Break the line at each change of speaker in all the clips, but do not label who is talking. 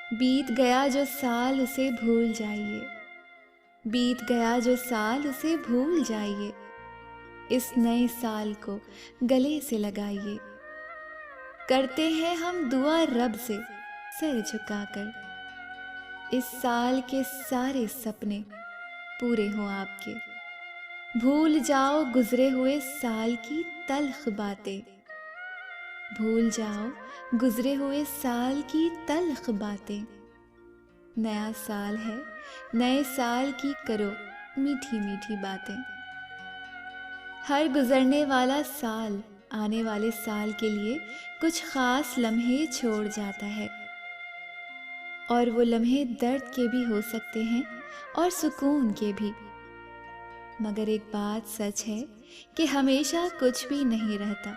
बीत गया जो साल उसे भूल जाइए, बीत गया जो साल उसे भूल जाइए। इस नए साल को गले से लगाइए। करते हैं हम दुआ रब से सर झुकाकर, इस साल के सारे सपने पूरे हों आपके। भूल जाओ गुजरे हुए साल की तल्ख बातें, भूल जाओ गुजरे हुए साल की तल्ख बातें। नया साल है, नए साल की करो मीठी मीठी बातें। हर गुजरने वाला साल आने वाले साल के लिए कुछ खास लम्हे छोड़ जाता है, और वो लम्हे दर्द के भी हो सकते हैं और सुकून के भी। मगर एक बात सच है कि हमेशा कुछ भी नहीं रहता,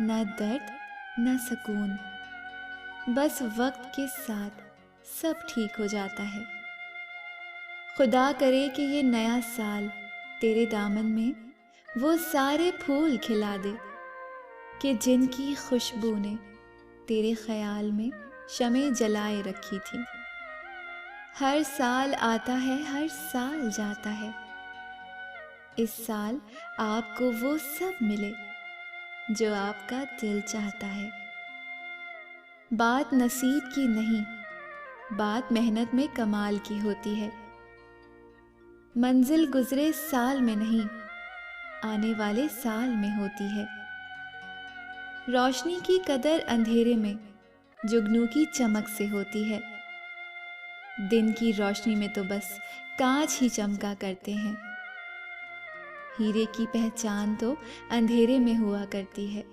न दर्द न सुकून। बस वक्त के साथ सब ठीक हो जाता है। खुदा करे कि ये नया साल तेरे दामन में वो सारे फूल खिला दे कि जिनकी खुशबू ने तेरे ख्याल में शमें जलाए रखी थी। हर साल आता है, हर साल जाता है। इस साल आपको वो सब मिले जो आपका दिल चाहता है। बात नसीब की नहीं, बात मेहनत में कमाल की होती है। मंजिल गुजरे साल में नहीं, आने वाले साल में होती है। रोशनी की कदर अंधेरे में जुगनू की चमक से होती है। दिन की रोशनी में तो बस कांच ही चमका करते हैं। हीरे की पहचान तो अंधेरे में हुआ करती है।